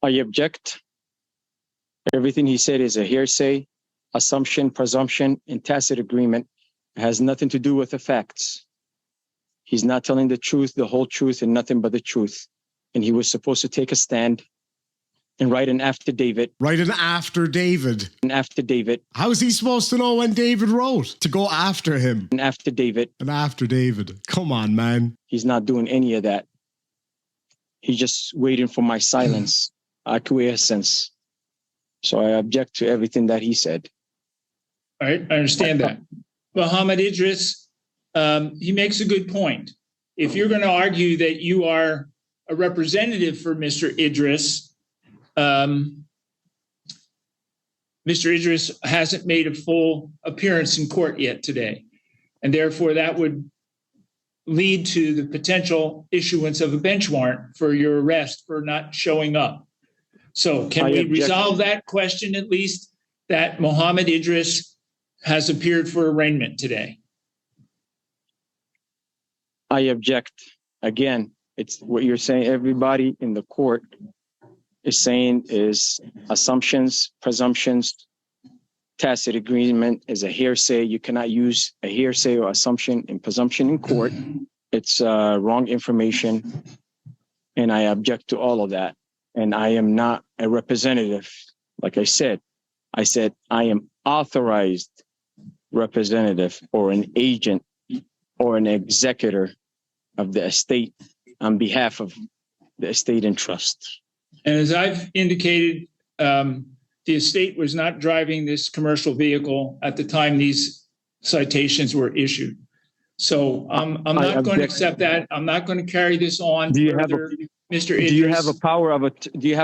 I object. Everything he said is a hearsay, assumption, presumption, and tacit agreement. It has nothing to do with the facts. He's not telling the truth, the whole truth, and nothing but the truth. And he was supposed to take a stand and write an affidavit. Write an after David. An affidavit. How is he supposed to know when David wrote? To go after him. An affidavit. An after David. Come on, man. He's not doing any of that. He's just waiting for my silence, acquiescence. So I object to everything that he said. All right, I understand that. Mohammed Idris, he makes a good point. If you're going to argue that you are a representative for Mr. Idris, Mr. Idris hasn't made a full appearance in court yet today. And therefore, that would lead to the potential issuance of a bench warrant for your arrest for not showing up. So can we resolve that question at least, that Mohammed Idris has appeared for arraignment today? I object. Again, it's what you're saying. Everybody in the court is saying is assumptions, presumptions, tacit agreement is a hearsay. You cannot use a hearsay or assumption and presumption in court. It's wrong information. And I object to all of that. And I am not a representative. Like I said I am authorized representative or an agent or an executor of the estate on behalf of the estate and trust. And as I've indicated, the estate was not driving this commercial vehicle at the time these citations were issued. So I'm not going to accept that. I'm not going to carry this on further, Mr. Idris. Do you have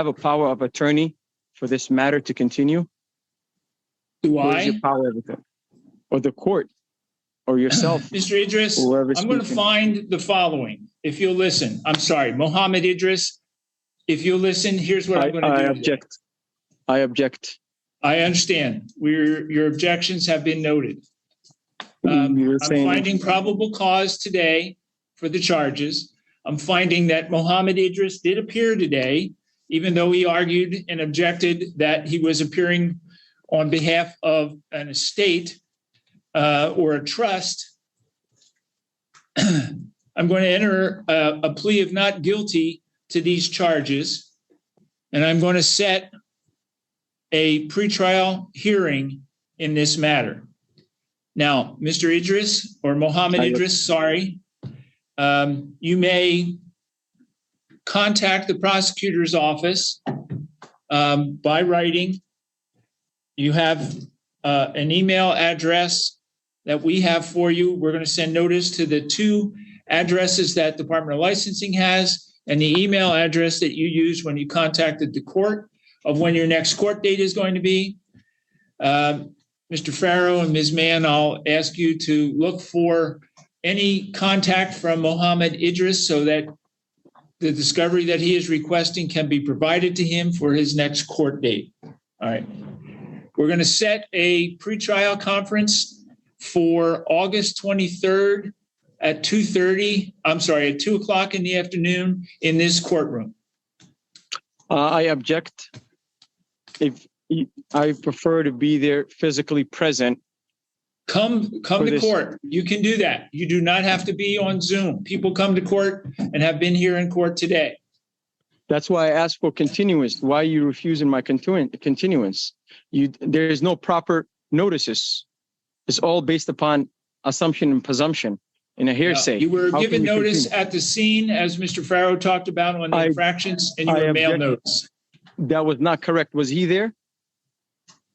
a power of attorney for this matter to continue? Do I? Where's your power of attorney? Or the court? Or yourself? Mr. Idris, I'm going to find the following. If you'll listen, I'm sorry, Mohammed Idris, if you'll listen, here's what I'm going to do. I object. I understand. Your objections have been noted. I'm finding probable cause today for the charges. I'm finding that Mohammed Idris did appear today, even though he argued and objected that he was appearing on behalf of an estate or a trust. I'm going to enter a plea of not guilty to these charges, and I'm going to set a pretrial hearing in this matter. Now, Mr. Idris, or Mohammed Idris, sorry, you may contact the prosecutor's office by writing. You have an email address that we have for you. We're going to send notice to the two addresses that Department of Licensing has and the email address that you used when you contacted the court of when your next court date is going to be. Mr. Farrow and Ms. Mann, I'll ask you to look for any contact from Mohammed Idris so that the discovery that he is requesting can be provided to him for his next court date. All right. We're going to set a pretrial conference for August 23rd at 2 o'clock in the afternoon in this courtroom. I object. I prefer to be there physically present. Come to court. You can do that. You do not have to be on Zoom. People come to court and have been here in court today. That's why I asked for continuance. Why are you refusing my continuance? There is no proper notices. It's all based upon assumption and presumption in a hearsay. You were given notice at the scene, as Mr. Farrow talked about on the infractions, and you were mailed notice. That was not correct. Was he there?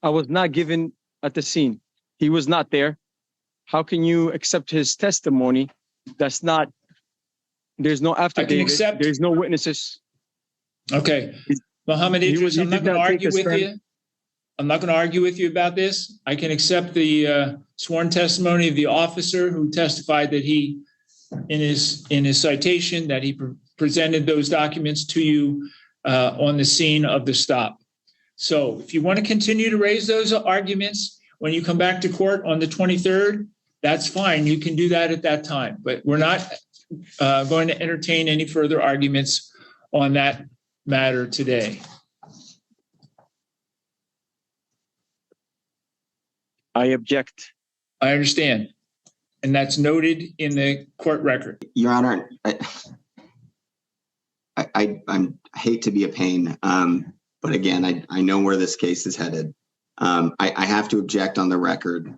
I was not given at the scene. He was not there. How can you accept his testimony? There's no affidavit. There's no witnesses. Okay. Mohammed Idris, I'm not going to argue with you. I'm not going to argue with you about this. I can accept the sworn testimony of the officer who testified that he, in his citation, that he presented those documents to you on the scene of the stop. So if you want to continue to raise those arguments when you come back to court on the 23rd, that's fine. You can do that at that time. But we're not going to entertain any further arguments on that matter today. I object. I understand. And that's noted in the court record. Your Honor, I hate to be a pain, but again, I know where this case is headed. I have to object on the record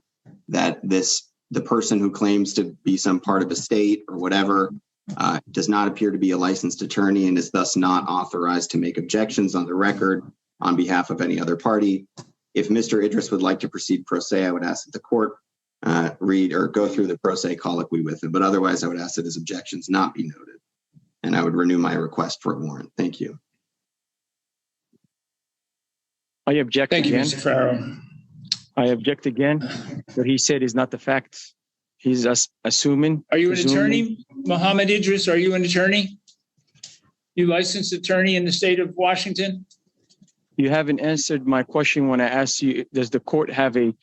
that the person who claims to be some part of a state or whatever does not appear to be a licensed attorney and is thus not authorized to make objections on the record on behalf of any other party. If Mr. Idris would like to proceed pro se, I would ask that the court read or go through the pro se colloquy with him, but otherwise I would ask that his objections not be noted. And I would renew my request for a warrant. Thank you. I object Thank you, again. Mr. Farrow. I object again. What he said is not the facts. He's assuming. Are you an presuming. attorney, Mohammed Idris? Are you an attorney? You licensed attorney in the state of Washington? You haven't answered my question when I asked you, does the court have a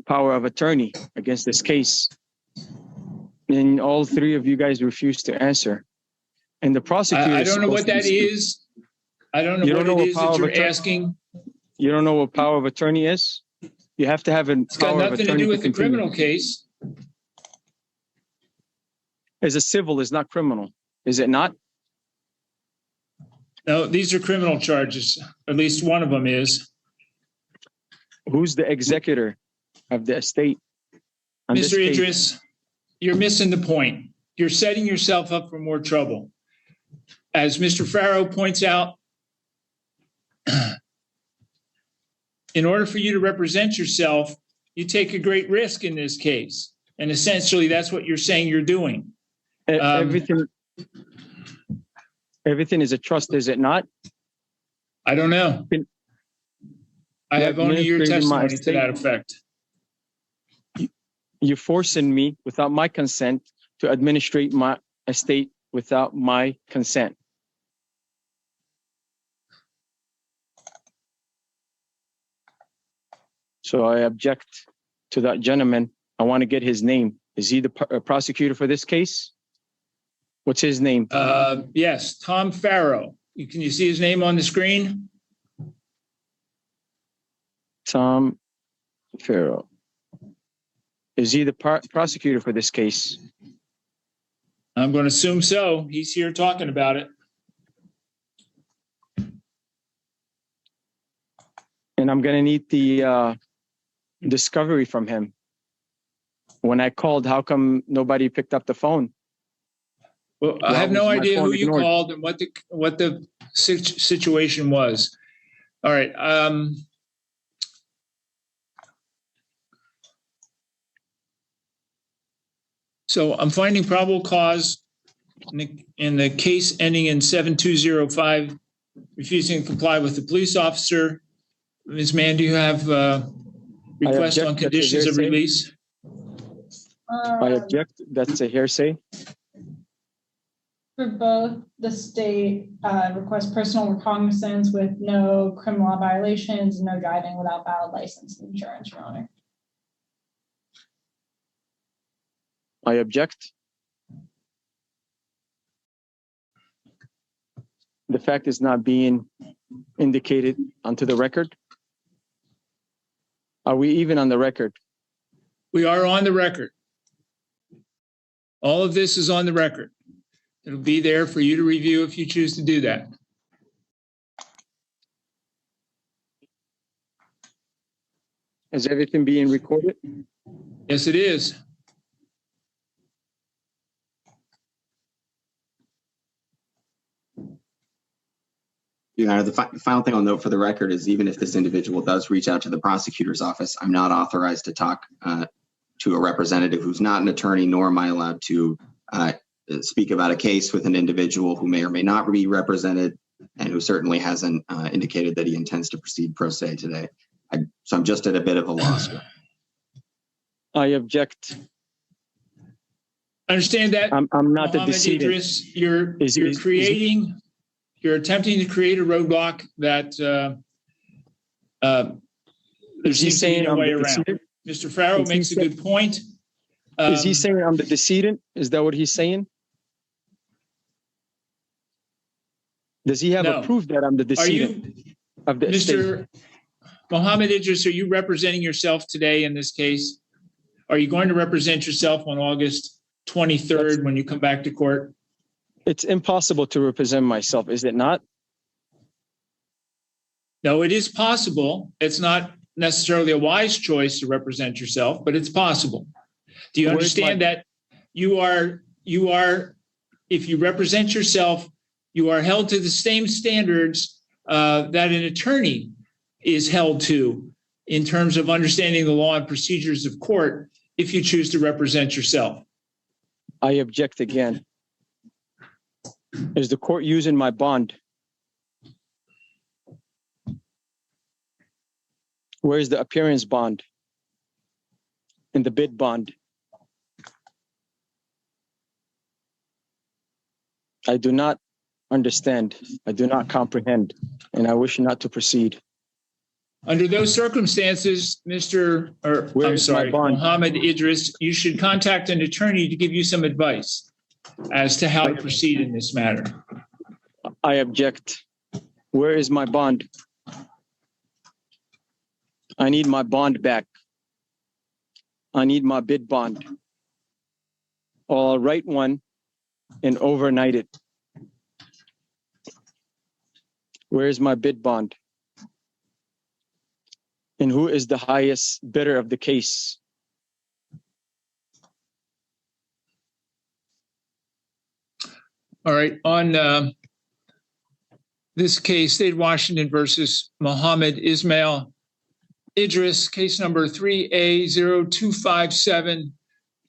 power of attorney against this case? And all three of you guys refused to answer. And the prosecutor. I don't know what that is. I don't know what it is that you're asking. You don't know what power of attorney is? You have to have a It's got power of nothing to attorney do with the continue. criminal case. It's a civil, it's not criminal. Is it not? No, these are criminal charges. At least one of them is. Who's the executor of the estate? on this Mr. case? Idris, you're missing the point. You're setting yourself up for more trouble. As Mr. Farrow points out, in order for you to represent yourself, you take a great risk in this case. And essentially, that's what you're saying you're doing. Everything is a trust, is it not? I don't know. I have only your testimony to that effect. You're forcing me without my consent to administrate my estate without my consent. So I object to that gentleman. I want to get his name. Is he the prosecutor for this case? What's his name? Yes, Tom Farrow. Can you see his name on the screen? Tom Farrow. Is he the prosecutor for this case? I'm going to assume so. He's here talking about it. And I'm going to need the discovery from him. When I called, how come nobody picked up the phone? Well, I have no idea who you called and what the situation was. All right. So I'm finding probable cause in the case ending in 7205, refusing to comply with the police officer. Ms. Mann, do you have request on conditions of release? I object. That's a hearsay. For both, the state requests personal recognizance with no criminal law violations, no driving without valid license and insurance, Your Honor. I object. The fact is not being indicated onto the record. Are we even on the record? We are on the record. All of this is on the record. It'll be there for you to review if you choose to do that. Is everything being recorded? Yes, it is. Your Honor, the final thing I'll note for the record is even if this individual does reach out to the prosecutor's office, I'm not authorized to talk to a representative who's not an attorney, nor am I allowed to speak about a case with an individual who may or may not be represented and who certainly hasn't indicated that he intends to proceed pro se today. So I'm just at a bit of a loss. I object. Understand that? I'm not the Mohammed decedent. Idris, you're attempting to create a roadblock that there Is he seems to be saying no I'm way the around. decedent? Mr. Farrow Is he makes a good point. Is he saying I'm the decedent? Is that what he's saying? Does he have No. a proof that I'm the Are decedent you, of the estate? Mohammed Idris, are you representing yourself today in this case? Are you going to represent yourself on August 23rd when you come back to court? It's impossible to represent myself, is it not? No, it is possible. It's not necessarily a wise choice to represent yourself, but it's possible. Do you understand that you are, if you represent yourself, you are held to the same standards that an attorney is held to in terms of understanding the law and procedures of court if you choose to represent yourself? I object again. Is the court using my bond? Where's the appearance bond and the bid bond? I do not understand. I do not comprehend, and I wish not to proceed. Under those circumstances, Mohammed Idris, you should contact an attorney to give you some advice as to how to proceed in this matter. I object. Where is my bond? I need my bond back. I need my bid bond. Or I'll write one and overnight it. Where is my bid bond? And who is the highest bidder of the case? All right, on this case, State of Washington versus Mohammed Ismail Idris, case number 3A0257205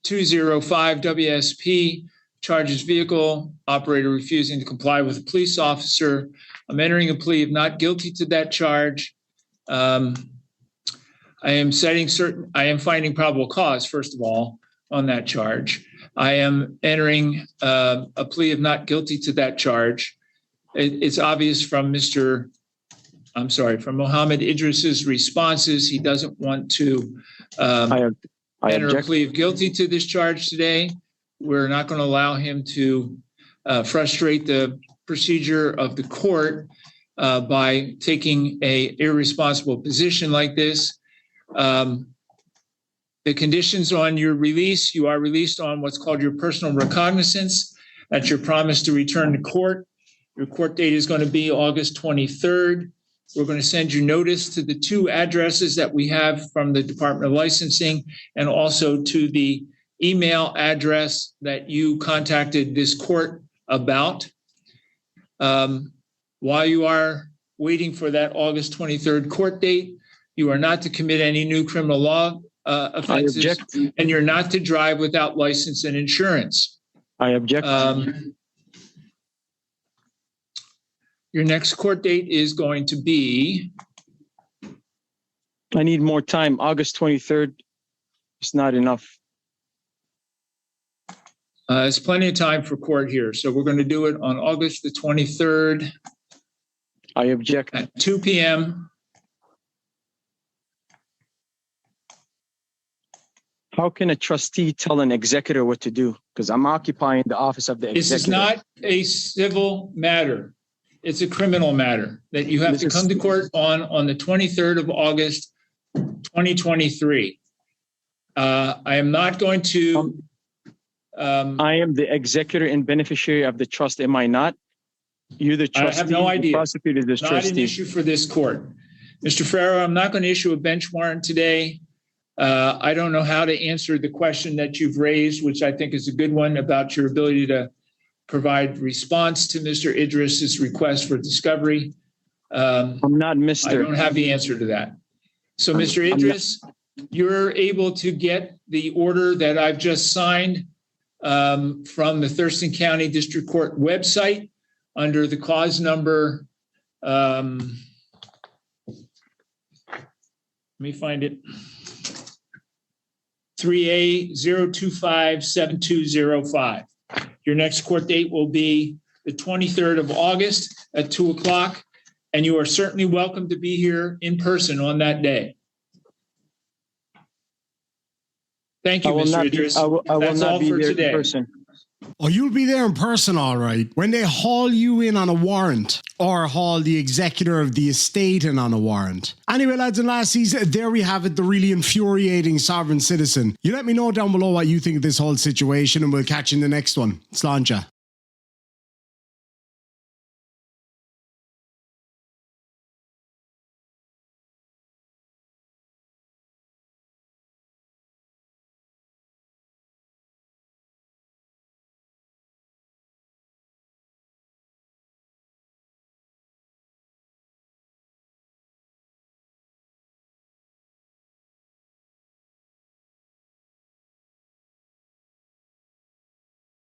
WSP, charges vehicle operator refusing to comply with a police officer. I'm entering a plea of not guilty to that charge. I am finding probable cause, first of all, on that charge. I am entering a plea of not guilty to that charge. It's obvious from Mohammed Idris's responses, he doesn't want to enter a plea of guilty to this charge today. We're not going to allow him to frustrate the procedure of the court by taking an irresponsible position like this. The conditions on your release, you are released on what's called your personal recognizance. That's your promise to return to court. Your court date is going to be August 23rd. We're going to send you notice to the two addresses that we have from the Department of Licensing and also to the email address that you contacted this court about. While you are waiting for that August 23rd court date, you are not to commit any new criminal law offenses, and you're not to drive without license and insurance. I object. Your next court date is going to be? I need more time. August 23rd is not enough. There's plenty of time for court here. So we're going to do it on August the 23rd. I object. At 2 p.m. How can a trustee tell an executor what to do? Because I'm occupying the office of the executor. This is not a civil matter. It's a criminal matter that you have to come to court on the 23rd of August, 2023. I am not going to... I am the executor and beneficiary of the trust, am I not? You the trustee. I have no idea. Prosecuted this not trustee. An issue for this court. Mr. Farrow, I'm not going to issue a bench warrant today. I don't know how to answer the question that you've raised, which I think is a good one about your ability to provide response to Mr. Idris's request for discovery. I'm not Mr. I don't have the answer to that. So, Mr. Idris, you're able to get the order that I've just signed from the Thurston County District Court website under the cause number. Let me find it. 3A0257205. Your next court date will be the 23rd of August at 2 o'clock, and you are certainly welcome to be here in person on that day. Thank you, Mr. Idris. I will That's not all be for there today. in person. Oh, you'll be there in person, all right, when they haul you in on a warrant or haul the executor of the estate in on a warrant. Anyway, lads and lassies, there we have it, the really infuriating sovereign citizen. You let me know down below what you think of this whole situation and we'll catch you in the next one. Sláinte.